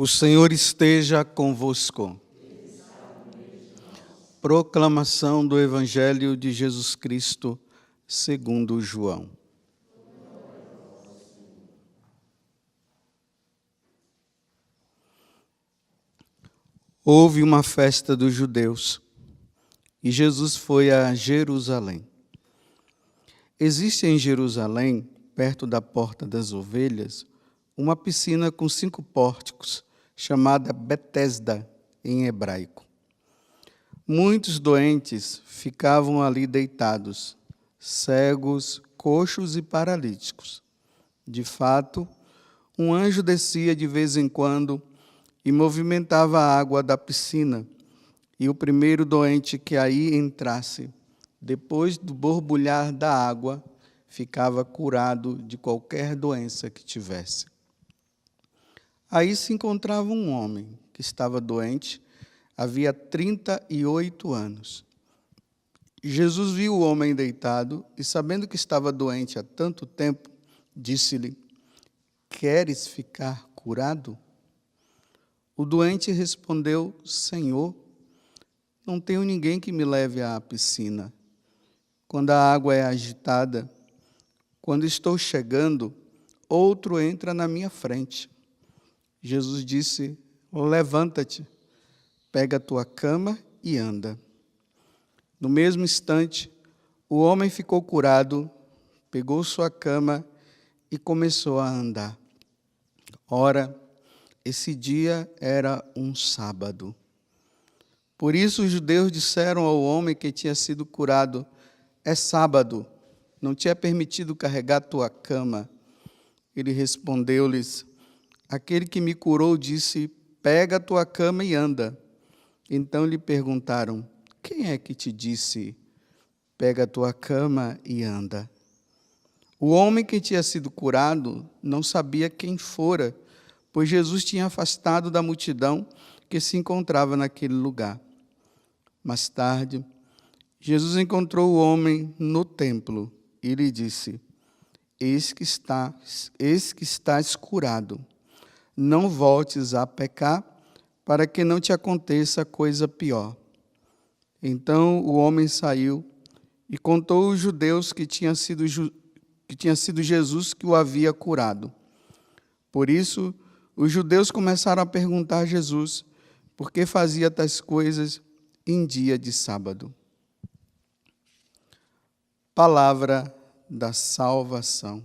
O Senhor esteja convosco. Proclamação do Evangelho de Jesus Cristo, segundo João. Houve uma festa dos judeus e Jesus foi a Jerusalém. Existe em Jerusalém, perto da Porta das Ovelhas, uma piscina com 5 pórticos, chamada Betesda em hebraico. Muitos doentes ficavam ali deitados, cegos, coxos e paralíticos. De fato, um anjo descia de vez em quando e movimentava a água da piscina, e o primeiro doente que aí entrasse, depois do borbulhar da água, ficava curado de qualquer doença que tivesse. Aí se encontrava um homem que estava doente, havia 38 anos. Jesus viu o homem deitado e, sabendo que estava doente há tanto tempo, disse-lhe: "Queres ficar curado?" O doente respondeu: "Senhor, não tenho ninguém que me leve à piscina. Quando a água é agitada, quando estou chegando, outro entra na minha frente." Jesus disse: "Levanta-te, pega a tua cama e anda." No mesmo instante, o homem ficou curado, pegou sua cama e começou a andar. Ora, esse dia era um sábado. Por isso os judeus disseram ao homem que tinha sido curado: "É sábado, não te é permitido carregar tua cama." Ele respondeu-lhes: "Aquele que me curou disse: pega a tua cama e anda." Então lhe perguntaram: "Quem é que te disse: pega a tua cama e anda?" O homem que tinha sido curado não sabia quem fora, pois Jesus tinha afastado da multidão que se encontrava naquele lugar. Mais tarde, Jesus encontrou o homem no templo e lhe disse: Eis que estás curado. Não voltes a pecar, para que não te aconteça coisa pior." Então o homem saiu e contou aos judeus que tinha sido Jesus que o havia curado. Por isso, os judeus começaram a perguntar a Jesus por que fazia tais coisas em dia de sábado. Palavra da salvação.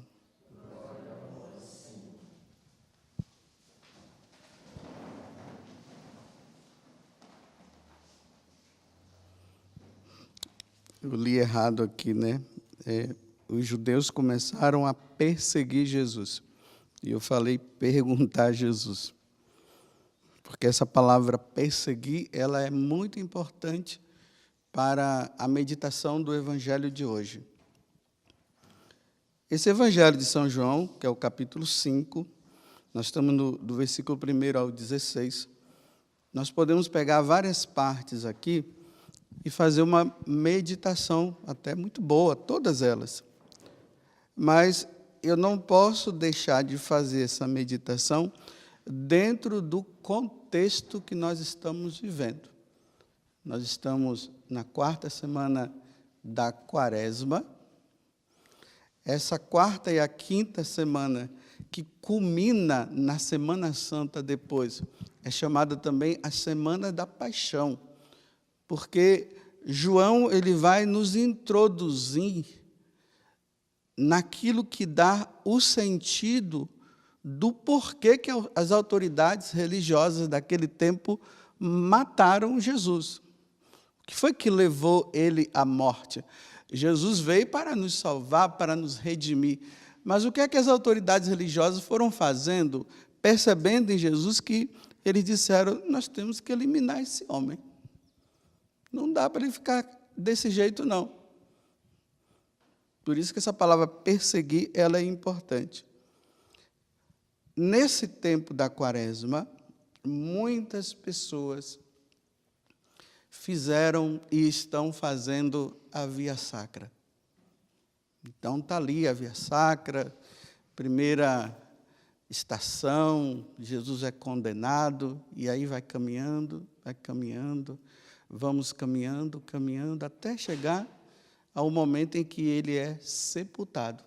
Eu li errado aqui, né? Os judeus começaram a perseguir Jesus. E eu falei perguntar a Jesus. Porque essa palavra perseguir, ela é muito importante para a meditação do Evangelho de hoje. Esse Evangelho de São João, que é o capítulo 5, nós estamos do versículo 1 ao 16, nós podemos pegar várias partes aqui e fazer uma meditação até muito boa, todas elas. Mas eu não posso deixar de fazer essa meditação dentro do contexto que nós estamos vivendo. Nós estamos na 4ª semana da Quaresma. Essa 4ª e a 5ª semana, que culmina na Semana Santa depois, é chamada também a Semana da Paixão, porque João ele vai nos introduzir naquilo que dá o sentido do porquê que as autoridades religiosas daquele tempo mataram Jesus. O que foi que levou ele à morte? Jesus veio para nos salvar, para nos redimir. Mas o que é que as autoridades religiosas foram fazendo, percebendo em Jesus que eles disseram: nós temos que eliminar esse homem. Não dá para ele ficar desse jeito, não. Por isso que essa palavra perseguir, ela é importante. Nesse tempo da Quaresma, muitas pessoas fizeram e estão fazendo a Via Sacra. Então está ali a Via Sacra, primeira estação, Jesus é condenado, e aí vai caminhando, vamos caminhando, até chegar ao momento em que ele é sepultado.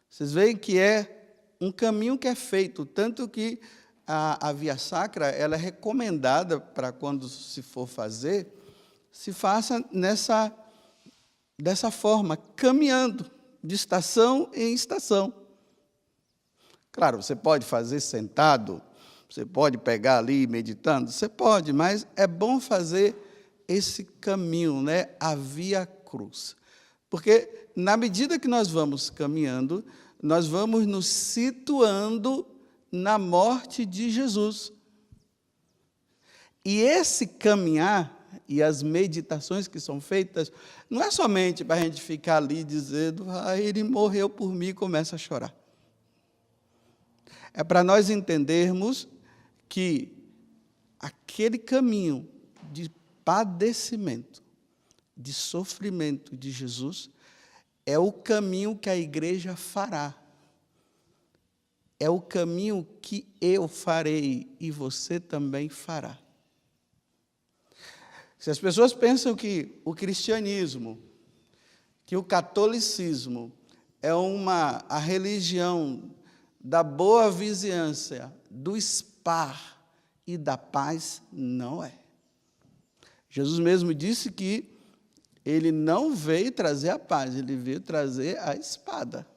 Vocês veem que é um caminho que é feito, tanto que a via sacra ela é recomendada para quando se for fazer, se faça dessa forma, caminhando, de estação em estação. Claro, você pode fazer sentado, você pode pegar ali meditando, você pode, mas é bom fazer esse caminho, né? A via cruz. Porque, na medida que nós vamos caminhando, nós vamos nos situando na morte de Jesus. E esse caminhar e as meditações que são feitas, não é somente para a gente ficar ali dizendo, ele morreu por mim e começa a chorar. É para nós entendermos que aquele caminho de padecimento, de sofrimento de Jesus, é o caminho que a igreja fará. É o caminho que eu farei e você também fará. Se as pessoas pensam que o cristianismo, que o catolicismo é a religião da boa vizinhança, do spa e da paz, não é. Jesus mesmo disse que ele não veio trazer a paz, ele veio trazer a espada.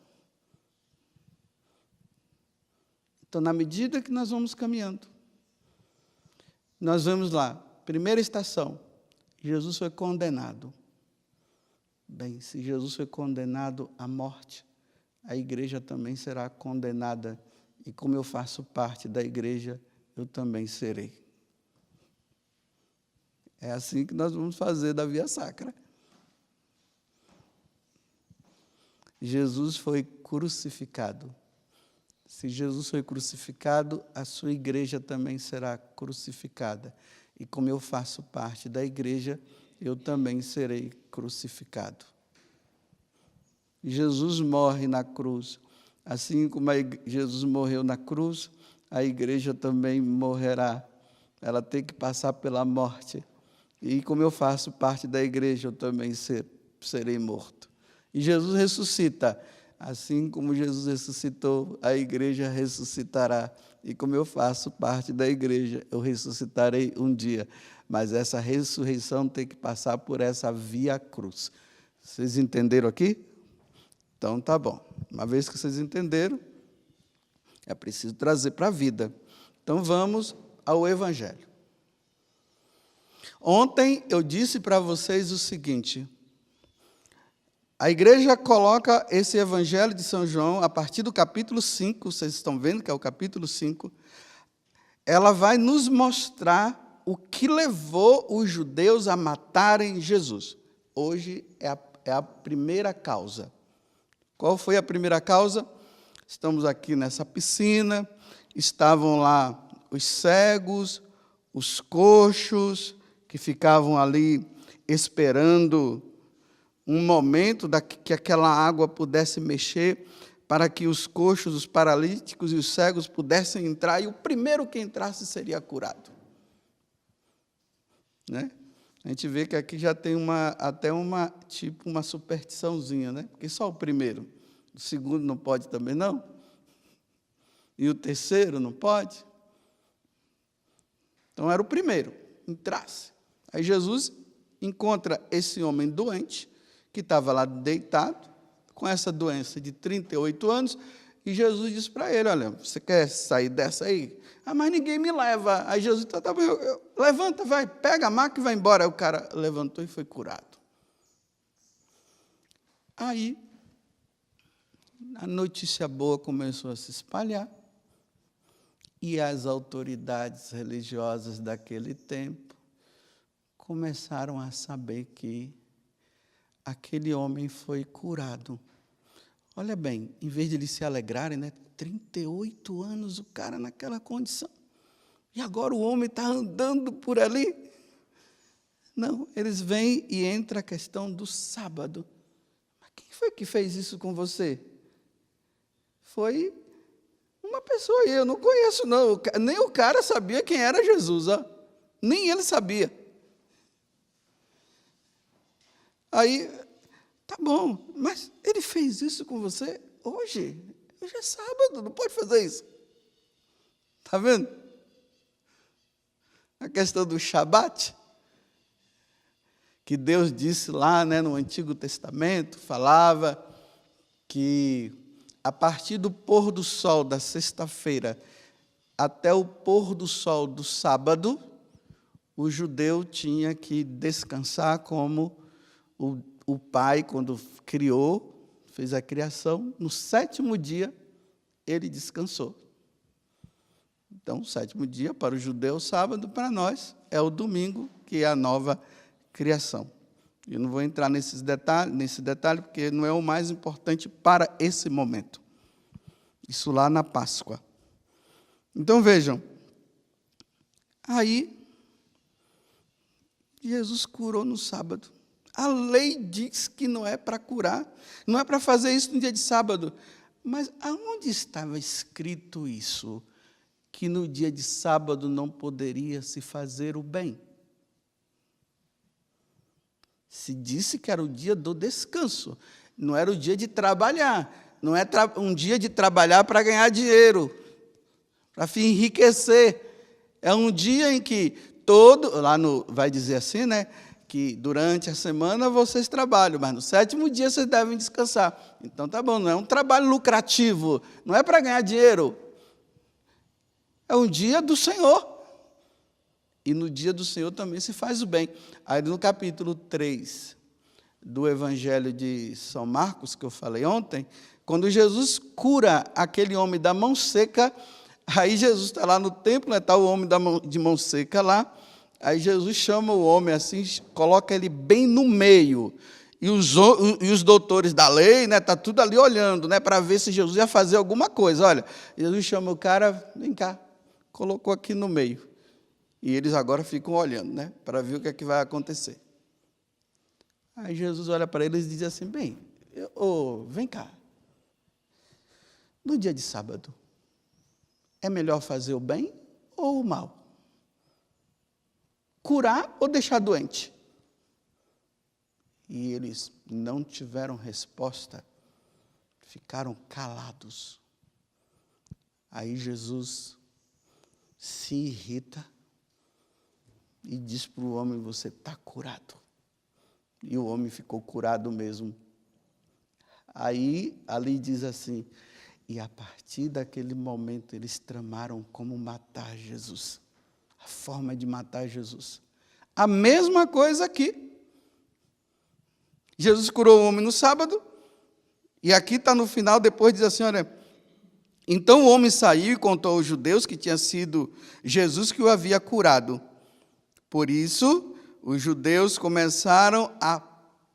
Então, na medida que nós vamos caminhando, nós vamos lá, primeira estação, Jesus foi condenado. Bem, se Jesus foi condenado à morte, a igreja também será condenada. E como eu faço parte da igreja, eu também serei. É assim que nós vamos fazer da via sacra. Jesus foi crucificado. Se Jesus foi crucificado, a sua igreja também será crucificada. E como eu faço parte da igreja, eu também serei crucificado. Jesus morre na cruz. Assim como Jesus morreu na cruz, a igreja também morrerá. Ela tem que passar pela morte. E como eu faço parte da igreja, eu também serei morto. E Jesus ressuscita. Assim como Jesus ressuscitou, a igreja ressuscitará. E como eu faço parte da igreja, eu ressuscitarei um dia. Mas essa ressurreição tem que passar por essa via cruz. Vocês entenderam aqui? Então, tá bom. Uma vez que vocês entenderam, é preciso trazer para a vida. Então, vamos ao Evangelho. Ontem eu disse para vocês o seguinte: a igreja coloca esse Evangelho de São João, a partir do capítulo 5, vocês estão vendo que é o capítulo 5, ela vai nos mostrar o que levou os judeus a matarem Jesus. Hoje é a primeira causa. Qual foi a primeira causa? Estamos aqui nessa piscina, estavam lá os cegos, os coxos, que ficavam ali esperando um momento que aquela água pudesse mexer, para que os coxos, os paralíticos e os cegos pudessem entrar, e o primeiro que entrasse seria curado. Né? A gente vê que aqui já tem até uma superstiçãozinha, né? Porque só o primeiro, o segundo não pode também, não? E o terceiro não pode? Então, era o primeiro, entrasse. Aí Jesus encontra esse homem doente, que estava lá deitado, com essa doença de 38 anos, e Jesus disse para ele, olha, você quer sair dessa aí? Mas ninguém me leva. Aí Jesus disse, tá, levanta, vai, pega a maca e vai embora. Aí o cara levantou e foi curado. Aí, a notícia boa começou a se espalhar, e as autoridades religiosas daquele tempo começaram a saber que aquele homem foi curado. Olha bem, em vez de eles se alegrarem, né? 38 anos o cara naquela condição. E agora o homem está andando por ali. Não, eles vêm e entra a questão do sábado. Mas quem foi que fez isso com você? Foi Uma pessoa aí, eu não conheço não, nem o cara sabia quem era Jesus, ó. Nem ele sabia. Aí, tá bom, mas ele fez isso com você hoje? Hoje é sábado, não pode fazer isso. Está vendo? A questão do Shabat, que Deus disse lá, né, no Antigo Testamento, falava que a partir do pôr do sol da sexta-feira até o pôr do sol do sábado, o judeu tinha que descansar como o pai, quando criou, fez a criação, no sétimo dia, ele descansou. Então, o sétimo dia, para o judeu, sábado, para nós, é o domingo, que é a nova criação. Eu não vou entrar nesse detalhe, porque não é o mais importante para esse momento. Isso lá na Páscoa. Então, vejam, aí, Jesus curou no sábado. A lei diz que não é para curar, não é para fazer isso no dia de sábado. Mas aonde estava escrito isso? Que no dia de sábado não poderia se fazer o bem. Se disse que era o dia do descanso, não era o dia de trabalhar, não é um dia de trabalhar para ganhar dinheiro, para enriquecer. É um dia em que vai dizer assim, né, que durante a semana vocês trabalham, mas no sétimo dia vocês devem descansar. Então tá bom, não é um trabalho lucrativo, não é para ganhar dinheiro. É um dia do Senhor. E no dia do Senhor também se faz o bem. Aí no capítulo 3 do Evangelho de São Marcos, que eu falei ontem, quando Jesus cura aquele homem da mão seca, aí Jesus está lá no templo, está o homem de mão seca lá, aí Jesus chama o homem assim, coloca ele bem no meio. E os doutores da lei, né, tá tudo ali olhando, né, para ver se Jesus ia fazer alguma coisa. Olha, Jesus chama o cara, vem cá, colocou aqui no meio. E eles agora ficam olhando, né, para ver o que é que vai acontecer. Aí Jesus olha para eles e diz assim, bem, vem cá. No dia de sábado, é melhor fazer o bem ou o mal? Curar ou deixar doente? E eles não tiveram resposta, ficaram calados. Aí Jesus se irrita e diz para o homem, você está curado. E o homem ficou curado mesmo. Aí, ali diz assim, e a partir daquele momento eles tramaram como matar Jesus. A forma de matar Jesus. A mesma coisa aqui. Jesus curou o homem no sábado, e aqui está no final, depois diz assim, olha, então o homem saiu e contou aos judeus que tinha sido Jesus que o havia curado. Por isso, os judeus começaram a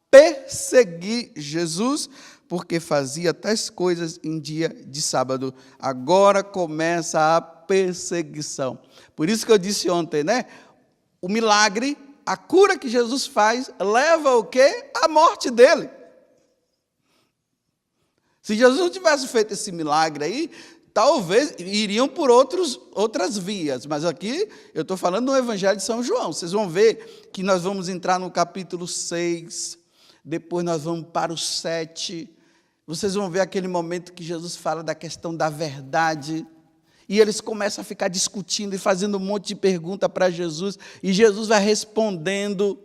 perseguir Jesus, porque fazia tais coisas em dia de sábado. Agora começa a perseguição. Por isso que eu disse ontem, né? O milagre, a cura que Jesus faz, leva o quê? A morte dele. Se Jesus não tivesse feito esse milagre aí, talvez iriam por outras vias, mas aqui eu estou falando do Evangelho de São João. Vocês vão ver que nós vamos entrar no capítulo 6, depois nós vamos para o 7. Vocês vão ver aquele momento que Jesus fala da questão da verdade, e eles começam a ficar discutindo e fazendo um monte de pergunta para Jesus, e Jesus vai respondendo.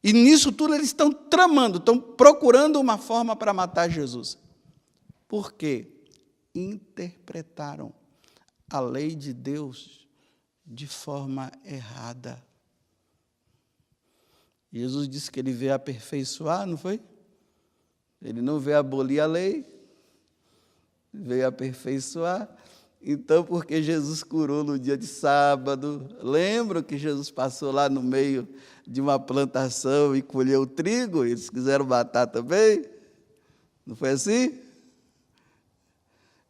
E nisso tudo eles estão tramando, estão procurando uma forma para matar Jesus. Por quê? Interpretaram a lei de Deus de forma errada. Jesus disse que ele veio aperfeiçoar, não foi? Ele não veio abolir a lei, veio aperfeiçoar. Então, porque Jesus curou no dia de sábado, lembram que Jesus passou lá no meio de uma plantação e colheu o trigo? Eles quiseram matar também? Não foi assim?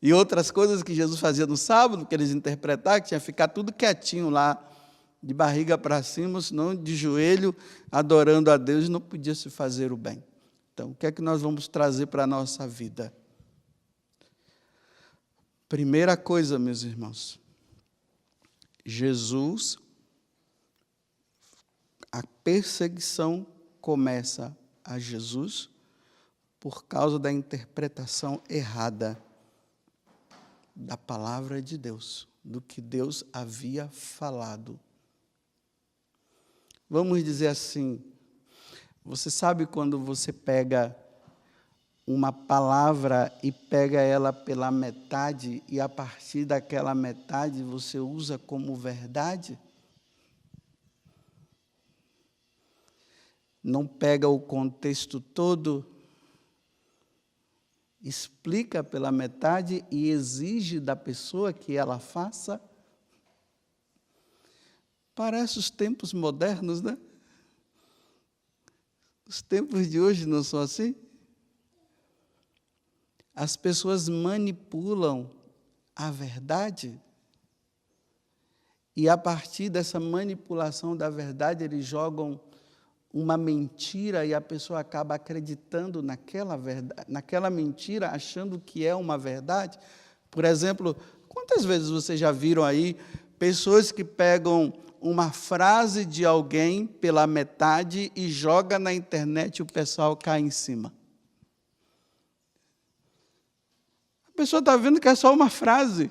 E outras coisas que Jesus fazia no sábado, que eles interpretaram, que tinha que ficar tudo quietinho lá, de barriga para cima, senão de joelho, adorando a Deus, não podia se fazer o bem. Então, o que é que nós vamos trazer para a nossa vida? Primeira coisa, meus irmãos, Jesus, a perseguição começa a Jesus por causa da interpretação errada da palavra de Deus, do que Deus havia falado. Vamos dizer assim, você sabe quando você pega uma palavra e pega ela pela metade e a partir daquela metade você usa como verdade? Não pega o contexto todo, explica pela metade e exige da pessoa que ela faça? Parece os tempos modernos, né? Os tempos de hoje não são assim? As pessoas manipulam a verdade e, a partir dessa manipulação da verdade, eles jogam uma mentira e a pessoa acaba acreditando naquela verdade, naquela mentira, achando que é uma verdade. Por exemplo, quantas vezes vocês já viram aí pessoas que pegam uma frase de alguém pela metade e joga na internet e o pessoal cai em cima? A pessoa está vendo que é só uma frase.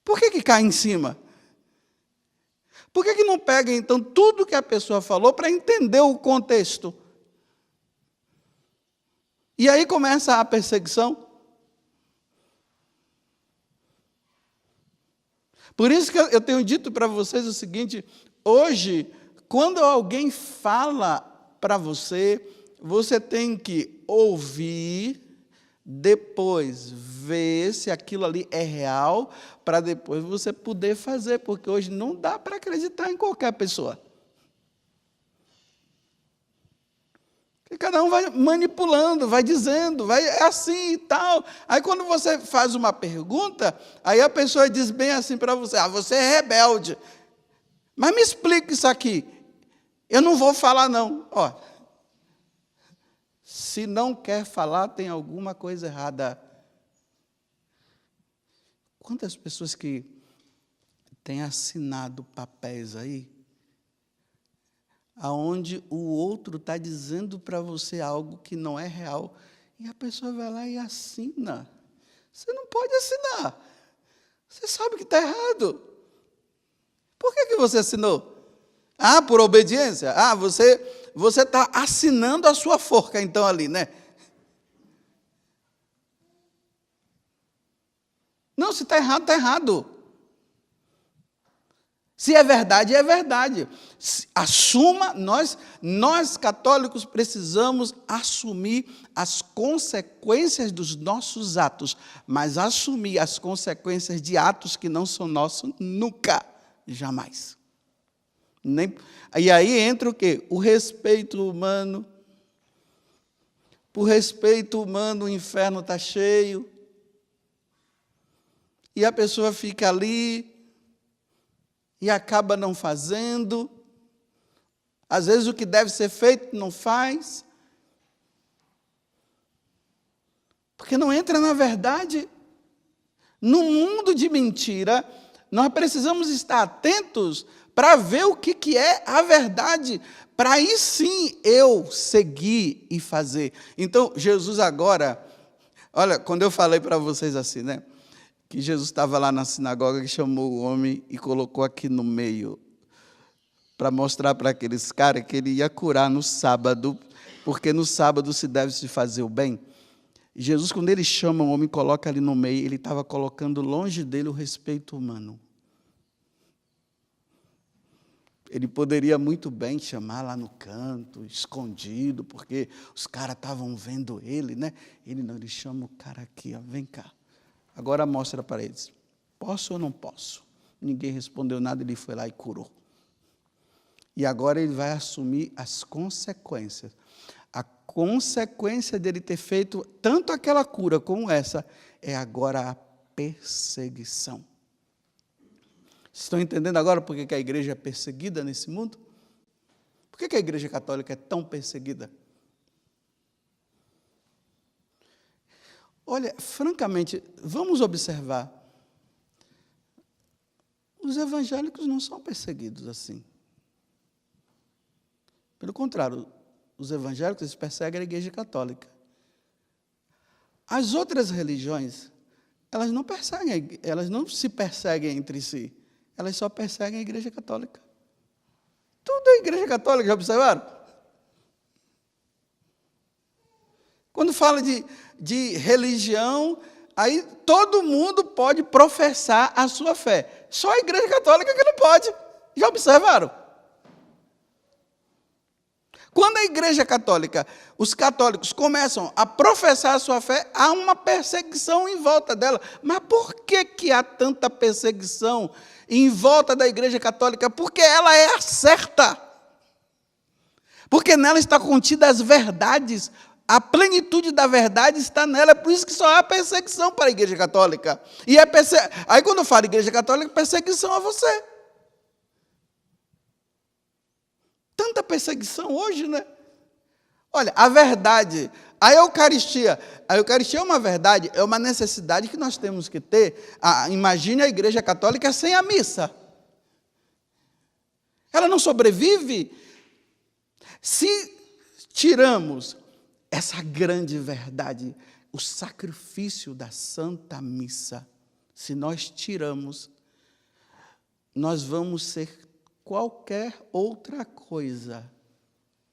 Por que cai em cima? Por que não pega, então, tudo que a pessoa falou para entender o contexto? E aí começa a perseguição. Por isso que eu tenho dito para vocês o seguinte: hoje, quando alguém fala para você, você tem que ouvir, depois ver se aquilo ali é real, para depois você poder fazer, porque hoje não dá para acreditar em qualquer pessoa. E cada um vai manipulando, vai dizendo, é assim e tal. Aí quando você faz uma pergunta, aí a pessoa diz bem assim para você: você é rebelde. Mas me explica isso aqui. Eu não vou falar não. Ó, se não quer falar, tem alguma coisa errada. Quantas pessoas que têm assinado papéis aí, aonde o outro está dizendo para você algo que não é real, e a pessoa vai lá e assina. Você não pode assinar. Você sabe que está errado. Por que você assinou? Por obediência? Você está assinando a sua forca, então, ali, né? Não, se está errado, está errado. Se é verdade, é verdade. Assuma, nós católicos precisamos assumir as consequências dos nossos atos, mas assumir as consequências de atos que não são nossos, nunca, jamais. E aí entra o quê? O respeito humano. Por respeito humano, o inferno está cheio. E a pessoa fica ali e acaba não fazendo. Às vezes o que deve ser feito não faz. Porque não entra na verdade. No mundo de mentira, nós precisamos estar atentos para ver o que é a verdade, para aí sim eu seguir e fazer. Então, Jesus agora, olha, quando eu falei para vocês assim, né, que Jesus estava lá na sinagoga, que chamou o homem e colocou aqui no meio, para mostrar para aqueles caras que ele ia curar no sábado, porque no sábado se deve se fazer o bem. Jesus, quando ele chama o homem e coloca ali no meio, ele estava colocando longe dele o respeito humano. Ele poderia muito bem chamar lá no canto, escondido, porque os caras estavam vendo ele, né? Ele não, ele chama o cara aqui, ó, vem cá. Agora mostra para eles, posso ou não posso? Ninguém respondeu nada, ele foi lá e curou. E agora ele vai assumir as consequências. A consequência dele ter feito tanto aquela cura como essa, é agora a perseguição. Estão entendendo agora por que a igreja é perseguida nesse mundo? Por que a igreja católica é tão perseguida? Olha, francamente, vamos observar. Os evangélicos não são perseguidos assim. Pelo contrário, os evangélicos eles perseguem a Igreja Católica. As outras religiões, elas não se perseguem entre si. Elas só perseguem a Igreja Católica. Tudo é Igreja Católica, já observaram? Quando fala de religião, aí todo mundo pode professar a sua fé. Só a Igreja Católica que não pode. Já observaram? Quando a Igreja Católica, os católicos começam a professar a sua fé, há uma perseguição em volta dela. Mas por que há tanta perseguição em volta da Igreja Católica? Porque ela é a certa. Porque nela está contida as verdades. A plenitude da verdade está nela. É por isso que só há perseguição para a Igreja Católica. E aí quando eu falo Igreja Católica, perseguição a você. Tanta perseguição hoje, né? Olha, a verdade, a Eucaristia é uma verdade, é uma necessidade que nós temos que ter. Imagine a Igreja Católica sem a missa. Ela não sobrevive. Se tiramos essa grande verdade, o sacrifício da Santa Missa, se nós tiramos, nós vamos ser qualquer outra coisa,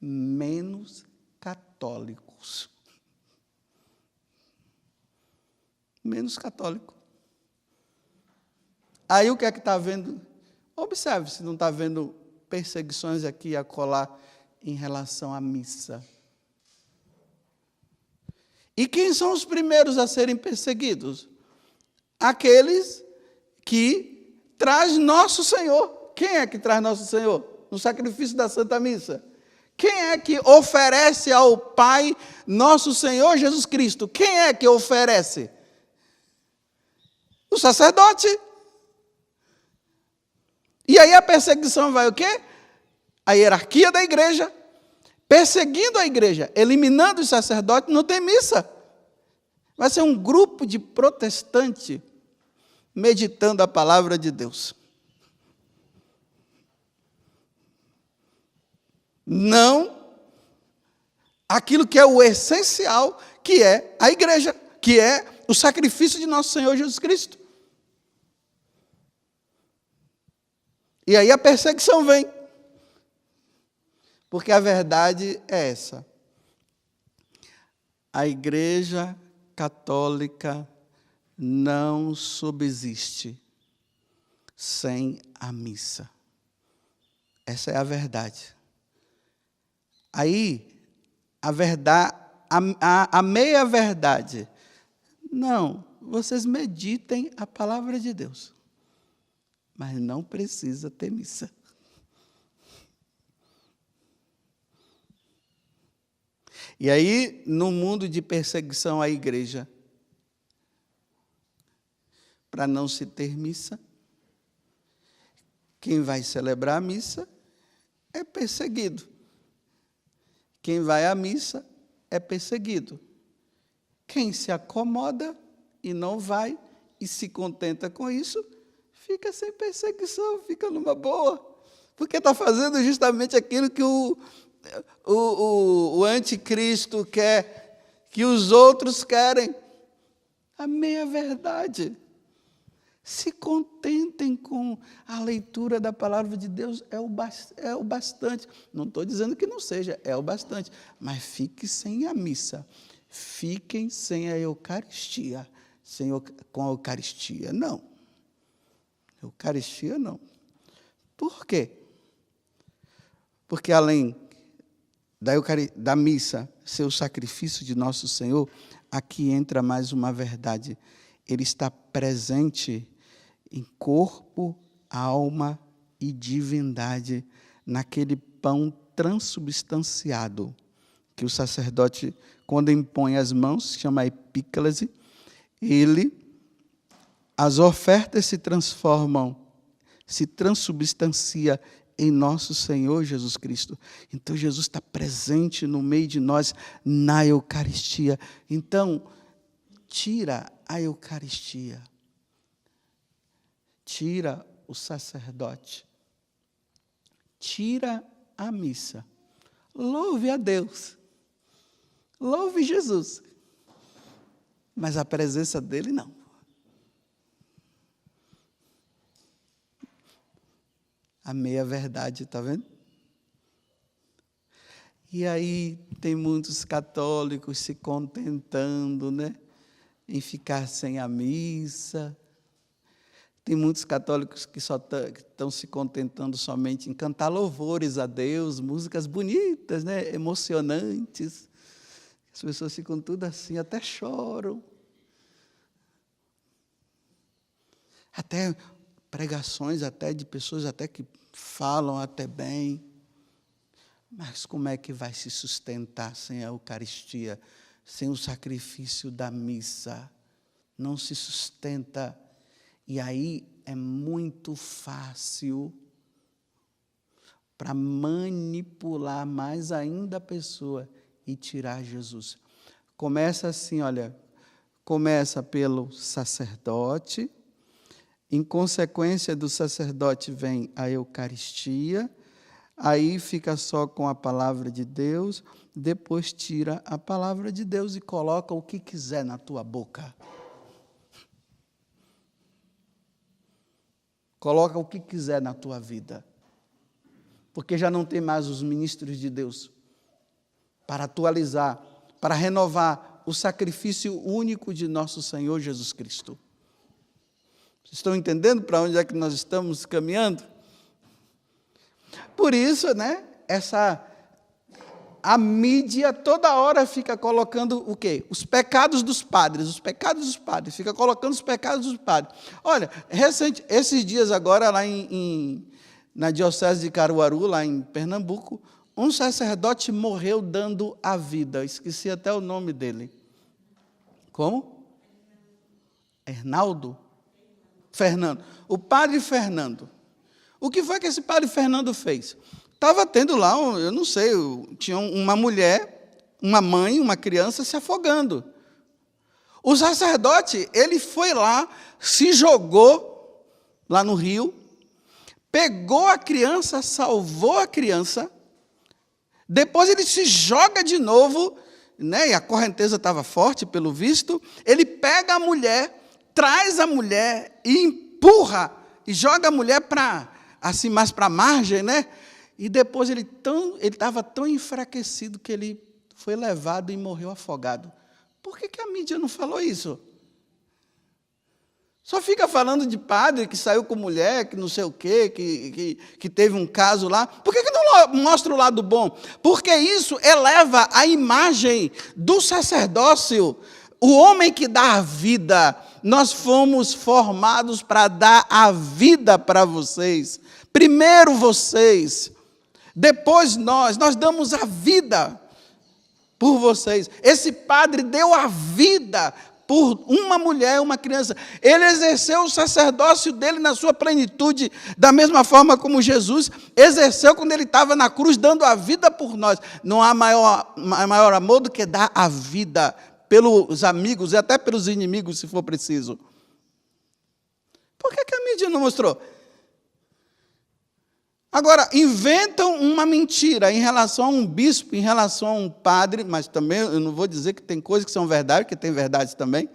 menos católicos. Menos católico. Aí o que é que está havendo? Observe se não está havendo perseguições aqui a colar em relação à missa. E quem são os primeiros a serem perseguidos? Aqueles que traz nosso Senhor. Quem é que traz nosso Senhor? No sacrifício da Santa Missa. Quem é que oferece ao Pai nosso Senhor Jesus Cristo? Quem é que oferece? O sacerdote. E aí a perseguição vai o quê? A hierarquia da igreja. Perseguindo a igreja, eliminando os sacerdotes, não tem missa. Vai ser um grupo de protestantes meditando a palavra de Deus. Não aquilo que é o essencial, que é a igreja, que é o sacrifício de nosso Senhor Jesus Cristo. E aí a perseguição vem. Porque a verdade é essa. A Igreja Católica não subsiste sem a missa. Essa é a verdade. Aí, a verdade, a meia-verdade. Não, vocês meditem a palavra de Deus. Mas não precisa ter missa. E aí, no mundo de perseguição à igreja, para não se ter missa, quem vai celebrar a missa é perseguido. Quem vai à missa é perseguido. Quem se acomoda e não vai e se contenta com isso, fica sem perseguição, fica numa boa. Porque está fazendo justamente aquilo que o anticristo quer, que os outros querem. A meia-verdade. Se contentem com a leitura da palavra de Deus, é o bastante. Não estou dizendo que não seja, é o bastante. Mas fique sem a missa. Fiquem sem a Eucaristia. Com a Eucaristia, não. Eucaristia, não. Por quê? Porque além da missa ser o sacrifício de nosso Senhor, aqui entra mais uma verdade. Ele está presente em corpo, alma e divindade naquele pão transubstanciado, que o sacerdote, quando impõe as mãos, chama epíclase, as ofertas se transformam, se transubstancia em nosso Senhor Jesus Cristo. Então, Jesus está presente no meio de nós, na Eucaristia. Então, tira a Eucaristia, tira o sacerdote, tira a missa. Louve a Deus, louve Jesus, mas a presença dele não. A meia-verdade, está vendo? E aí tem muitos católicos se contentando, né, em ficar sem a missa. Tem muitos católicos que só estão se contentando somente em cantar louvores a Deus, músicas bonitas, né, emocionantes. As pessoas ficam tudo assim, até choram. Até pregações até de pessoas até que falam até bem. Mas como é que vai se sustentar sem a Eucaristia, sem o sacrifício da missa? Não se sustenta. E aí é muito fácil para manipular mais ainda a pessoa e tirar Jesus. Começa assim, olha, começa pelo sacerdote, em consequência do sacerdote vem a Eucaristia, aí fica só com a palavra de Deus, depois tira a palavra de Deus e coloca o que quiser na tua boca. Coloca o que quiser na tua vida. Porque já não tem mais os ministros de Deus para atualizar, para renovar o sacrifício único de nosso Senhor Jesus Cristo. Vocês estão entendendo para onde é que nós estamos caminhando? Por isso, né, a mídia toda hora fica colocando o quê? Os pecados dos padres, fica colocando os pecados dos padres. Olha, esses dias agora, lá na Diocese de Caruaru, lá em Pernambuco, um sacerdote morreu dando a vida. Esqueci até o nome dele. Como? Hernaldo? Fernando. O padre Fernando. O que foi que esse padre Fernando fez? Estava tendo lá, eu não sei, tinha uma mulher, uma mãe, uma criança se afogando. O sacerdote, ele foi lá, se jogou lá no rio, pegou a criança, salvou a criança, depois ele se joga de novo, né, e a correnteza estava forte, pelo visto, ele pega a mulher, traz a mulher e empurra, e joga a mulher assim, mais para a margem, né? E depois ele estava tão enfraquecido que ele foi levado e morreu afogado. Por que a mídia não falou isso? Só fica falando de padre que saiu com mulher, que não sei o quê, que teve um caso lá. Por que não mostra o lado bom? Porque isso eleva a imagem do sacerdócio. O homem que dá a vida, nós fomos formados para dar a vida para vocês. Primeiro vocês, depois nós damos a vida por vocês. Esse padre deu a vida por uma mulher, uma criança. Ele exerceu o sacerdócio dele na sua plenitude, da mesma forma como Jesus exerceu quando ele estava na cruz, dando a vida por nós. Não há maior amor do que dar a vida pelos amigos e até pelos inimigos, se for preciso. Por que a mídia não mostrou? Agora, inventam uma mentira em relação a um bispo, em relação a um padre, mas também eu não vou dizer que tem coisas que são verdade, que tem verdades também.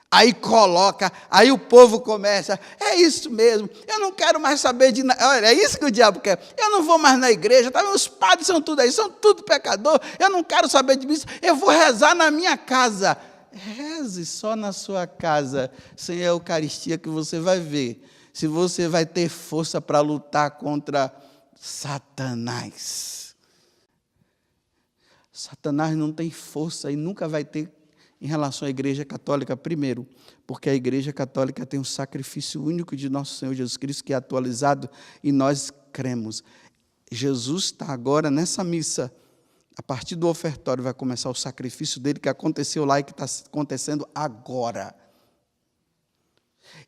Aí coloca, aí o povo começa, é isso mesmo, eu não quero mais saber de nada. Olha, é isso que o diabo quer, eu não vou mais na igreja, tá? Os padres são tudo aí, são tudo pecador, eu não quero saber de missa, eu vou rezar na minha casa. Reze só na sua casa, sem a Eucaristia, que você vai ver se você vai ter força para lutar contra Satanás. Satanás não tem força e nunca vai ter em relação à Igreja Católica, primeiro, porque a Igreja Católica tem um sacrifício único de nosso Senhor Jesus Cristo, que é atualizado, e nós cremos. Jesus está agora nessa missa, a partir do ofertório vai começar o sacrifício dele, que aconteceu lá e que está acontecendo agora.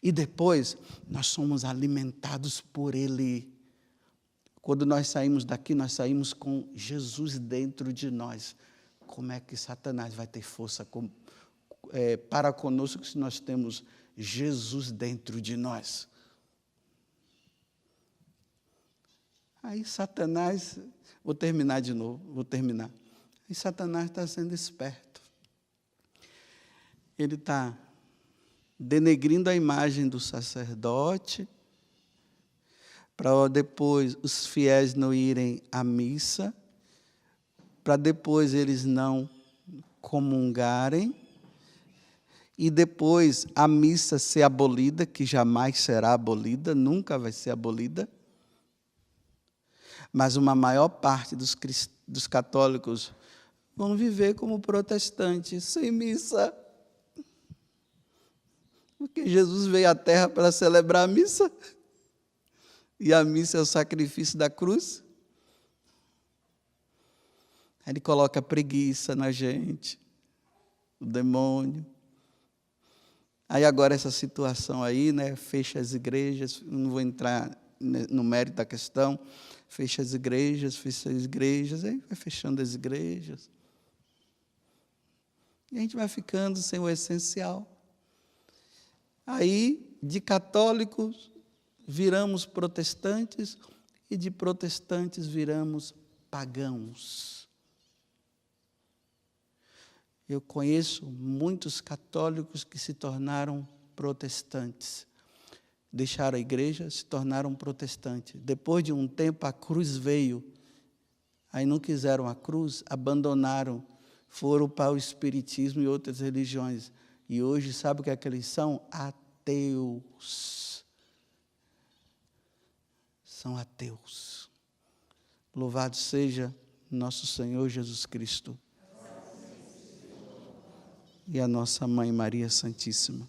E depois, nós somos alimentados por Ele. Quando nós saímos daqui, nós saímos com Jesus dentro de nós. Como é que Satanás vai ter força para conosco se nós temos Jesus dentro de nós? Aí Satanás, vou terminar de novo. Aí Satanás está sendo esperto. Ele está denegrindo a imagem do sacerdote, para depois os fiéis não irem à missa, para depois eles não comungarem, e depois a missa ser abolida, que jamais será abolida, nunca vai ser abolida. Mas uma maior parte dos católicos vão viver como protestantes, sem missa. Porque Jesus veio à Terra para celebrar a missa. E a missa é o sacrifício da cruz. Aí ele coloca preguiça na gente, o demônio. Aí agora essa situação aí, né, fecha as igrejas, não vou entrar no mérito da questão, fecha as igrejas, aí vai fechando as igrejas. E a gente vai ficando sem o essencial. Aí, de católicos, viramos protestantes, e de protestantes viramos pagãos. Eu conheço muitos católicos que se tornaram protestantes. Deixaram a igreja, se tornaram protestantes. Depois de um tempo, a cruz veio. Aí não quiseram a cruz, abandonaram, foram para o espiritismo e outras religiões. E hoje, sabe o que é que eles são? Ateus. São ateus. Louvado seja nosso Senhor Jesus Cristo. E a nossa Mãe Maria Santíssima.